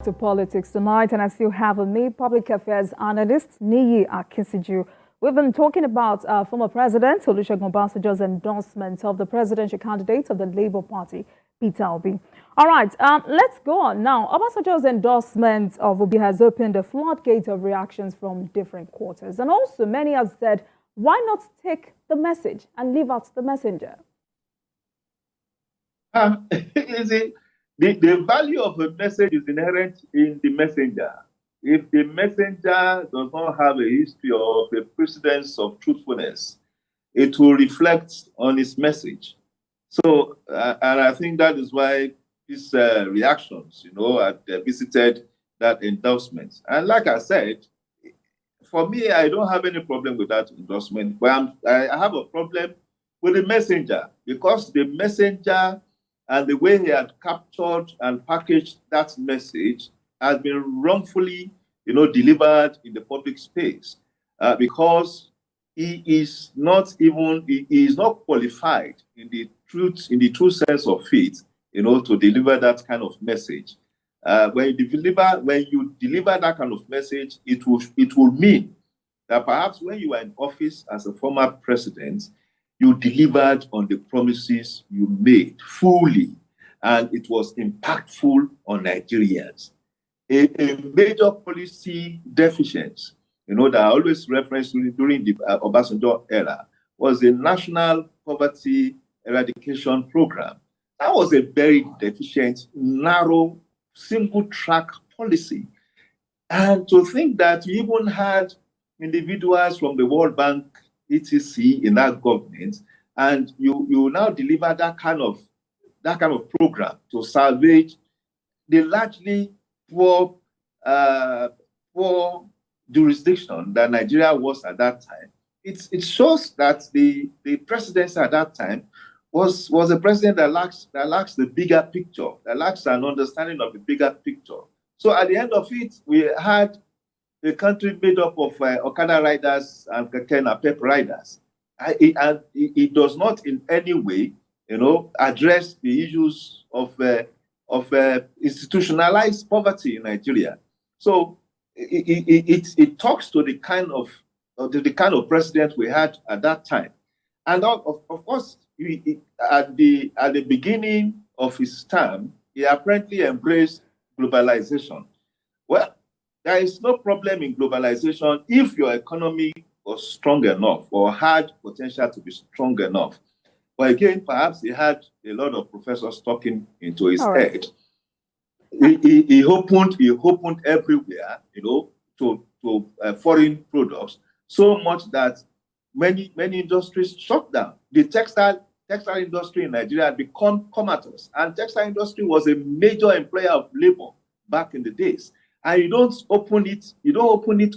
To politics tonight, and I still have with me public affairs analyst Niyi Akinsiju. We've been talking about former President Olusegun Obasanjo's endorsement of the presidential candidate of the Labour Party, Peter Obi. All right, let's go on now. Obasanjo's endorsement of Obi has opened a floodgate of reactions from different quarters, and also many have said, why not take the message and leave out the messenger? You see, the value of a message is inherent in the messenger. If the messenger does not have a history of a precedence of truthfulness, it will reflect on his message. So, and I think that is why these reactions, had visited that endorsement. And like I said, for me, I don't have any problem with that endorsement, but I have a problem with the messenger, because the messenger and the way he had captured and packaged that message has been wrongfully, delivered in the public space, because he is not qualified in the true sense of it, to deliver that kind of message. When you deliver that kind of message, it will mean that perhaps when you were in office as a former president, you delivered on the promises you made fully, and it was impactful on Nigerians. A major policy deficiency, that I always reference during the Obasanjo era, was the National Poverty Eradication Program. That was a very deficient, narrow, single-track policy. And to think that you even had individuals from the World Bank, etc., in that government, and you now deliver that kind of program to salvage the largely poor jurisdiction that Nigeria was at that time. It shows that the presidency at that time was a president that lacks the bigger picture, that lacks an understanding of the bigger picture. So at the end of it, we had a country made up of Okada riders and Keke Napep riders. It does not in any way, address the issues of institutionalized poverty in Nigeria. So it talks to the kind of president we had at that time. And of course, at the beginning of his term, he apparently embraced globalization. Well, there is no problem in globalization if your economy was strong enough or had potential to be strong enough. But again, perhaps he had a lot of professors talking into his head. He opened everywhere, to foreign products, so much that many industries shut down. The textile industry in Nigeria had become comatose, and textile industry was a major employer of labor back in the days. And you don't open it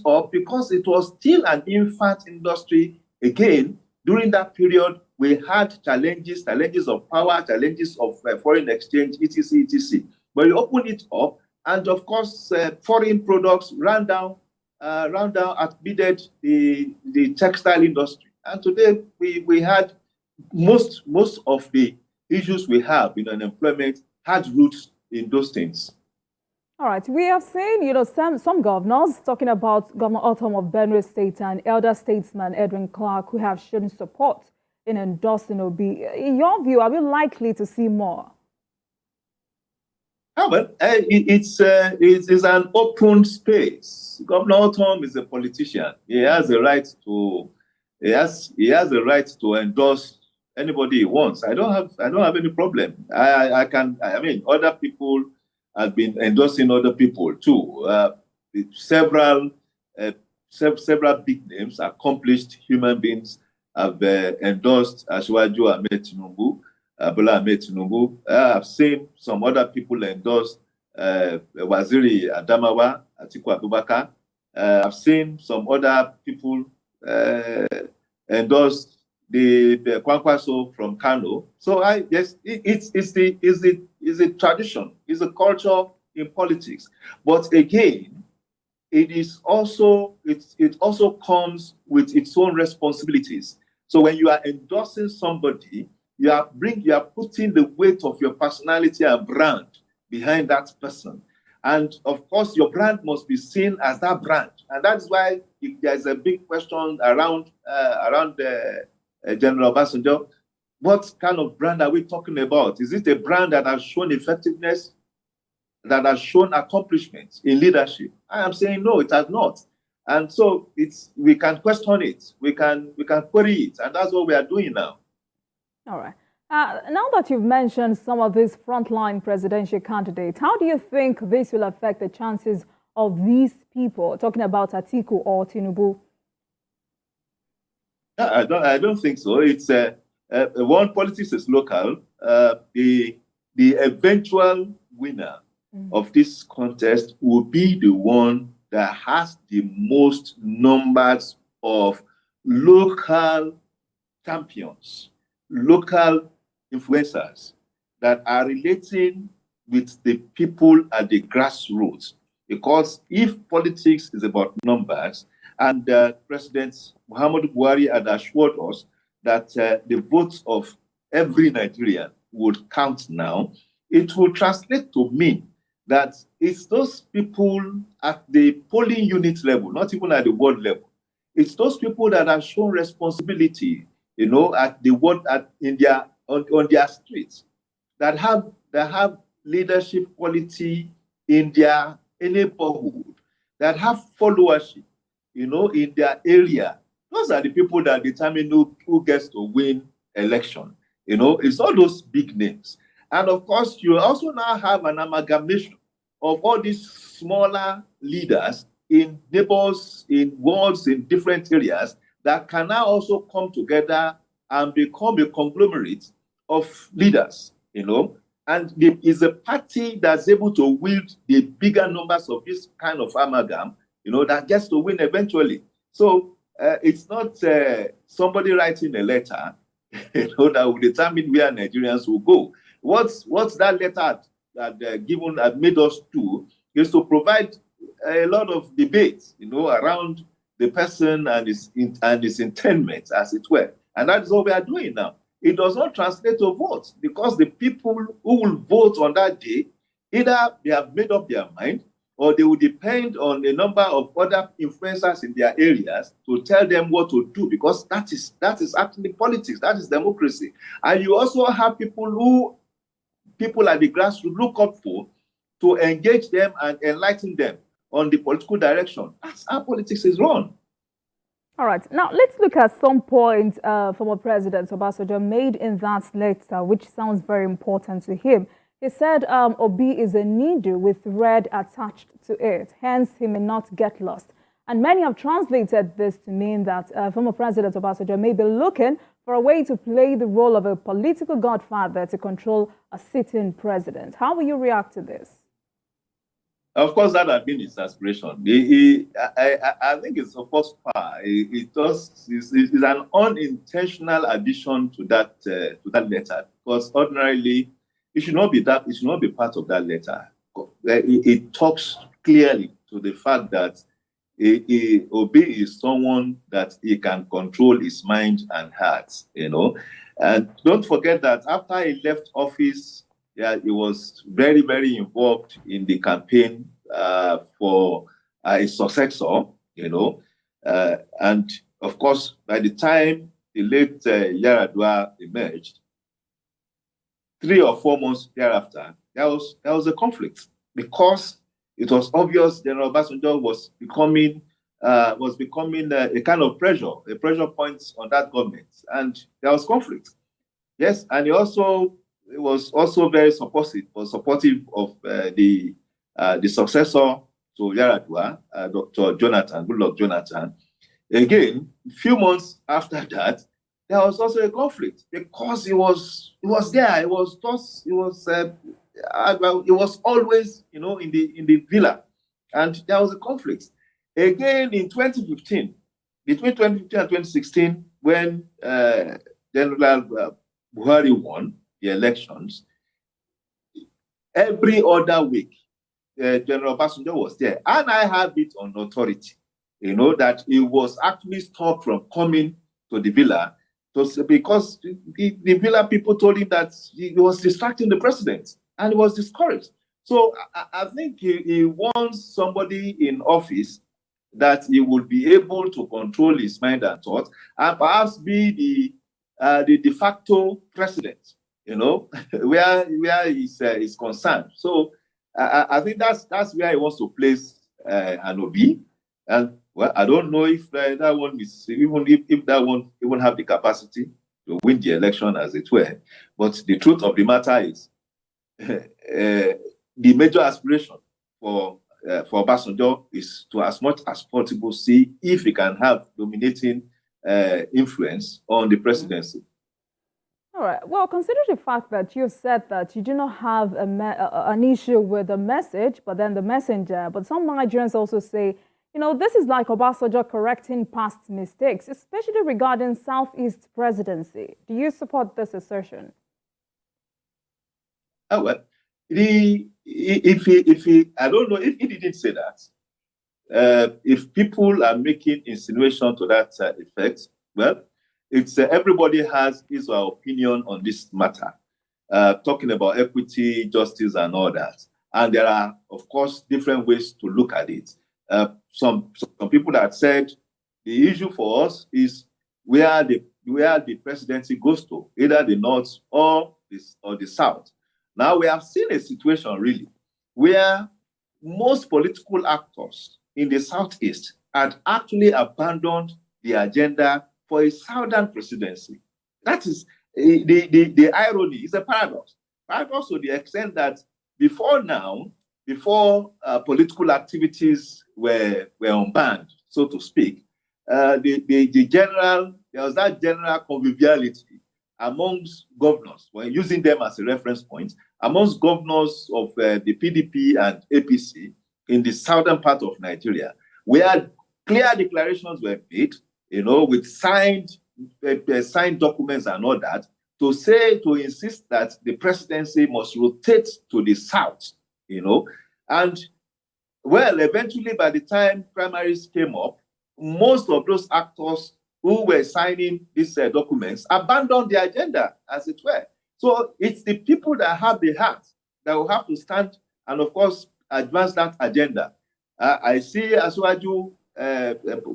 up because it was still an infant industry. Again, during that period, we had challenges of power, challenges of foreign exchange, etc. But you open it up, and of course, foreign products ran down, outbidded the textile industry. And today, we had most of the issues we have in unemployment had roots in those things. All right, we have seen, some governors talking about Governor Othom of Benue State and elder statesman Edwin Clark, who have shown support in endorsing Obi. In your view, are we likely to see more? Well, it's an open space. Governor Othom is a politician. He has a right to endorse anybody he wants. I don't have any problem. Other people have been endorsing other people too. Several big names, accomplished human beings have endorsed Asiwaju Ahmed Tinubu, Bola Ahmed Tinubu. I've seen some other people endorse Waziri Adamawa, Atiku Abubakar. I've seen some other people endorse the Kwankwaso from Kano. So it's a tradition, it's a culture in politics. But again, it also comes with its own responsibilities. So when you are endorsing somebody, you are putting the weight of your personality and brand behind that person. And of course, your brand must be seen as that brand. And that's why if there's a big question around General Obasanjo, what kind of brand are we talking about? Is it a brand that has shown effectiveness, that has shown accomplishments in leadership? I am saying no, it has not. And so we can question it, we can query it, and that's what we are doing now. All right. Now that you've mentioned some of these frontline presidential candidates, how do you think this will affect the chances of these people, talking about Atiku or Tinubu? I don't think so. It's one, politics is local. The eventual winner of this contest will be the one that has the most numbers of local champions, local influencers that are relating with the people at the grassroots. Because if politics is about numbers, and President Muhammadu Buhari had assured us that the votes of every Nigerian would count now, it will translate to mean that it's those people at the polling unit level, not even at the ward level. It's those people that have shown responsibility, at the ward, on their streets, that have leadership quality in their neighborhood, that have followership, in their area. Those are the people that determine who gets to win election. It's all those big names. And of course, you also now have an amalgamation of all these smaller leaders in neighbors, in wards, in different areas that can now also come together and become a conglomerate of leaders, and it's a party that's able to wield the bigger numbers of this kind of amalgam, that gets to win eventually. So it's not somebody writing a letter, that will determine where Nigerians will go. What's that letter that made us do is to provide a lot of debate, around the person and his intendment, as it were. And that is what we are doing now. It does not translate to votes because the people who will vote on that day, either they have made up their mind or they will depend on a number of other influencers in their areas to tell them what to do, because that is actually politics, that is democracy. And you also have people at the grassroots look up for to engage them and enlighten them on the political direction. That's how politics is run. All right. Now, let's look at some points former President Obasanjo made in that letter, which sounds very important to him. He said Obi is a needle with thread attached to it, hence he may not get lost. And many have translated this to mean that former President Obasanjo may be looking for a way to play the role of a political godfather to control a sitting president. How will you react to this? Of course, that had been his aspiration. I think it's a first part. It's an unintentional addition to that letter, because ordinarily it should not be that. It should not be part of that letter. It talks clearly to the fact that Obi is someone that he can control his mind and heart. And don't forget that after he left office, he was very, very involved in the campaign for a successor, and of course, by the time the late Yaradua emerged, 3 or 4 months thereafter, there was a conflict, because it was obvious General Obasanjo was becoming a kind of a pressure point on that government, and there was conflict. Yes, and he was also very supportive of the successor to Yaradua, Dr. Goodluck Jonathan. Again, a few months after that, there was also a conflict, because he was there. He was always, in the villa, and there was a conflict. Again, in 2015, between 2015 and 2016, when General Buhari won the elections, every other week, General Obasanjo was there. And I have it on authority, that he was actually stopped from coming to the villa because the villa people told him that he was distracting the president, and he was discouraged. So I think he wants somebody in office that he would be able to control his mind and thought, and perhaps be the de facto president, where he's concerned. So I think that's where he wants to place an Obi. And well, I don't know if that one is even if that one even have the capacity to win the election, as it were. But the truth of the matter is, the major aspiration for Obasanjo is to, as much as possible, see if he can have dominating influence on the presidency. All right. Well, consider the fact that you've said that you do not have an issue with the message, but then the messenger. But some Nigerians also say, this is like Obasanjo correcting past mistakes, especially regarding Southeast presidency. Do you support this assertion? Oh, well, if he, I don't know if he didn't say that. If people are making insinuation to that effect, well, it's everybody has his or her opinion on this matter, talking about equity, justice, and all that. And there are, of course, different ways to look at it. Some people that said the issue for us is where the presidency goes to, either the north or the south. Now we have seen a situation really where most political actors in the southeast had actually abandoned the agenda for a southern presidency. That is the irony. It's a paradox. Paradox to the extent that before political activities were unbanned, so to speak, there was that general conviviality amongst governors, we're using them as a reference point, amongst governors of the PDP and APC in the southern part of Nigeria, where clear declarations were made, with signed documents and all that, to insist that the presidency must rotate to the south, And, well, eventually, by the time primaries came up, most of those actors who were signing these documents abandoned the agenda, as it were. So it's the people that have the heart that will have to stand and, of course, advance that agenda. I see Asuwaju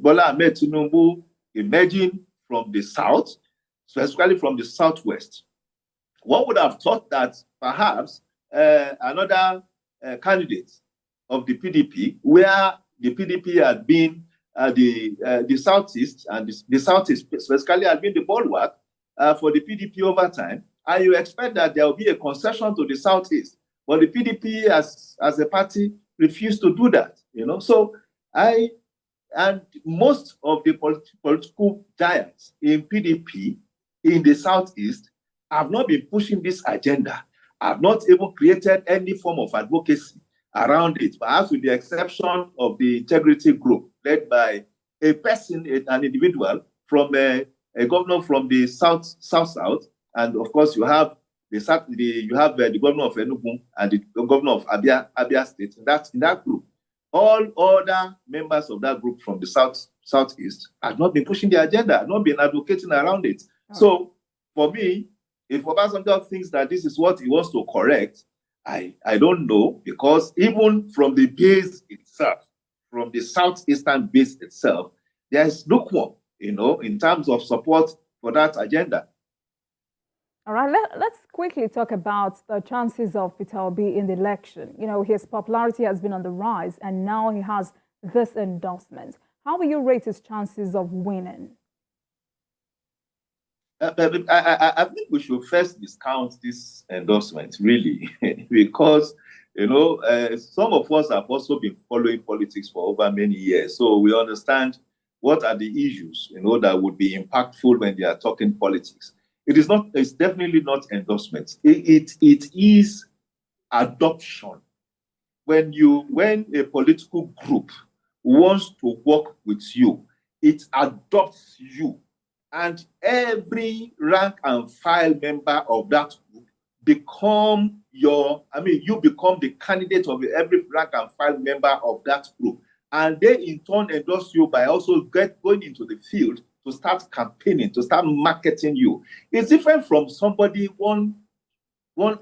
Bola Ahmed Tinubu emerging from the south, specifically from the southwest. One would have thought that perhaps another candidate of the PDP, where the PDP had been the southeast, and the southeast specifically had been the bulwark for the PDP over time, and you expect that there will be a concession to the southeast. But the PDP, as a party, refused to do that. So and most of the political giants in PDP in the southeast have not been pushing this agenda, have not even created any form of advocacy around it, perhaps with the exception of the integrity group led by a person, an individual from a governor from the south, and of course you have the governor of Enugu and the governor of Abia State. In that group, all other members of that group from the southeast have not been pushing the agenda, have not been advocating around it. Oh. So for me, if Obasanjo thinks that this is what he wants to correct, I don't know, because even from the base itself, from the southeastern base itself, there is lukewarm, in terms of support for that agenda. All right, let's quickly talk about the chances of Peter Obi in the election. His popularity has been on the rise, and now he has this endorsement. How will you rate his chances of winning? I think we should first discount this endorsement, really, because, some of us have also been following politics for over many years. So we understand what are the issues, that would be impactful when they are talking politics. It's definitely not endorsement. It is adoption. When a political group wants to work with you, it adopts you. And every rank and file member of that group you become the candidate of every rank and file member of that group. And they in turn endorse you by also going into the field to start campaigning, to start marketing you. It's different from somebody, one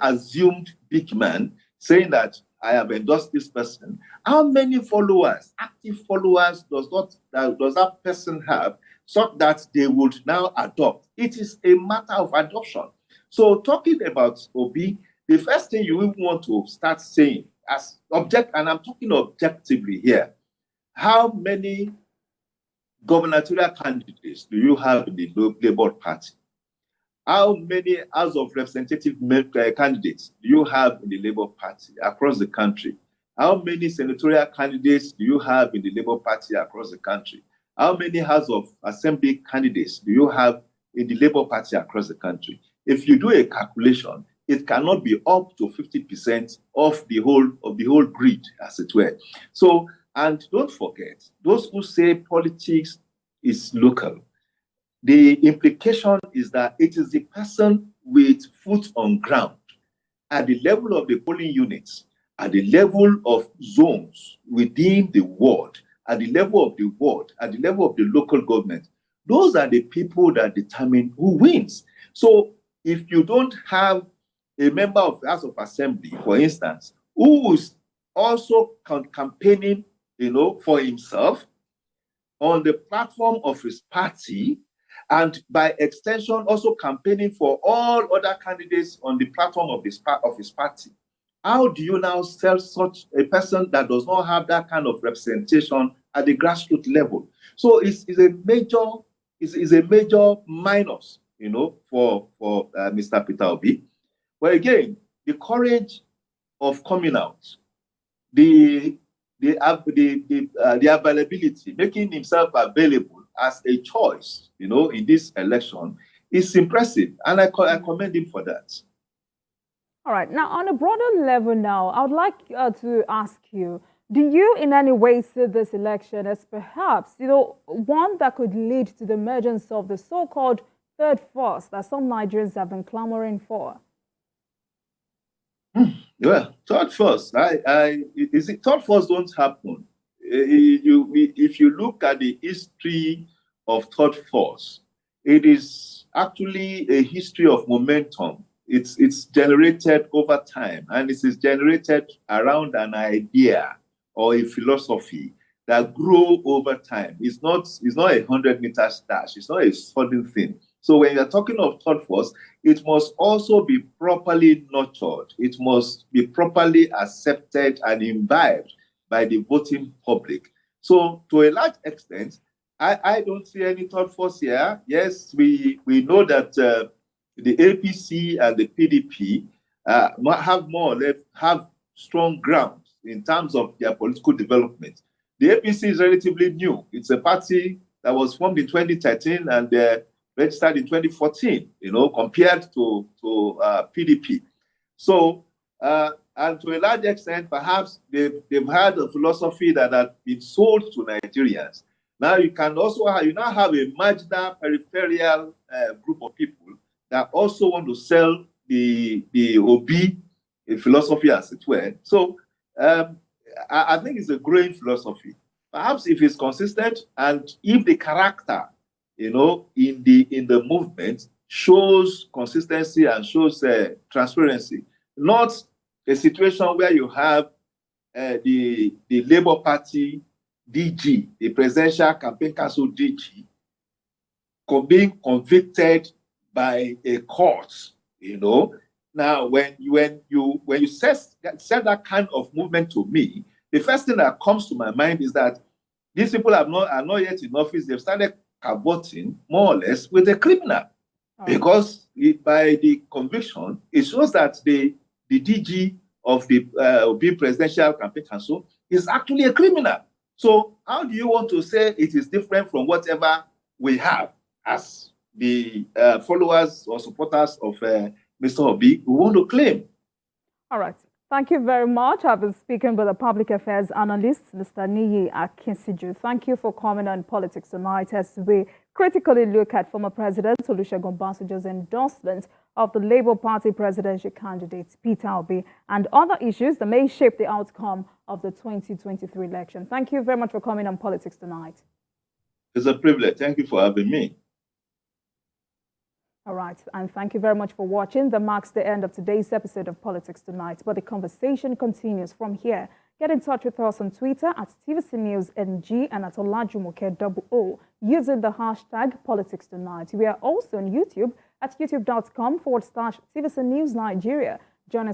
assumed big man, saying that I have endorsed this person, how many followers, active followers, does that person have, so that they would now adopt? It is a matter of adoption. So talking about Obi, the first thing you will want to start saying as object, and I'm talking objectively here, how many gubernatorial candidates do you have in the Labour Party? How many House of Representative candidates do you have in the Labour Party across the country? How many senatorial candidates do you have in the Labour Party across the country? How many House of Assembly candidates do you have in the Labour Party across the country? If you do a calculation, it cannot be up to 50% of the whole grid, as it were. So, and don't forget, those who say politics is local, the implication is that it is the person with foot on ground at the level of the polling units, at the level of zones within the ward, at the level of the ward, at the level of the local government. Those are the people that determine who wins. So if you don't have a member of the House of Assembly, for instance, who is also campaigning, for himself on the platform of his party, and by extension also campaigning for all other candidates on the platform of his party, how do you now sell such a person that does not have that kind of representation at the grassroots level? So it's a major minus, for Mr. Peter Obi. But again, the courage of coming out, the availability, making himself available as a choice, in this election is impressive, and I commend him for that. All right. Now, on a broader level now, I would like to ask you, do you in any way see this election as perhaps, one that could lead to the emergence of the so-called third force that some Nigerians have been clamoring for? Well, third force, third force don't happen. If you look at the history of third force, it is actually a history of momentum. It's generated over time, and it is generated around an idea or a philosophy that grow over time. It's not a 100-meter dash. It's not a sudden thing. So when you're talking of third force, it must also be properly nurtured. It must be properly accepted and imbibed by the voting public. So to a large extent, I don't see any third force here. Yes, we know that the APC and the PDP have more or less have strong ground in terms of their political development. The APC is relatively new. It's a party that was formed in 2013 and registered in 2014, compared to PDP. So, and to a large extent, perhaps they've had a philosophy that had been sold to Nigerians. Now you now have a marginal peripheral group of people that also want to sell the Obi philosophy, as it were. So I think it's a growing philosophy. Perhaps if it's consistent and if the character, in the movement shows consistency and shows transparency, not a situation where you have the Labour Party DG, the Presidential Campaign Council DG, being convicted by a court. Now when you said that kind of movement to me, the first thing that comes to my mind is that these people are not yet in office. They've started cavorting more or less with a criminal, because by the conviction, it shows that the DG of the Obi Presidential Campaign Council is actually a criminal. So how do you want to say it is different from whatever we have as the followers or supporters of Mr. Obi who want to claim? All right. Thank you very much. I've been speaking with the public affairs analyst, Mr. Niyi Akinsiju. Thank you for coming on Politics Tonight as we critically look at former President Olusegun Obasanjo's endorsement of the Labour Party presidential candidate, Peter Obi, and other issues that may shape the outcome of the 2023 election. Thank you very much for coming on Politics Tonight. It's a privilege. Thank you for having me. All right, and thank you very much for watching. That marks the end of today's episode of Politics Tonight, but the conversation continues from here. Get in touch with us on Twitter at TVCNewsNG and at Olajumoke00 using the hashtag Politics Tonight. We are also on YouTube at youtube.com/TVC News Nigeria. Join us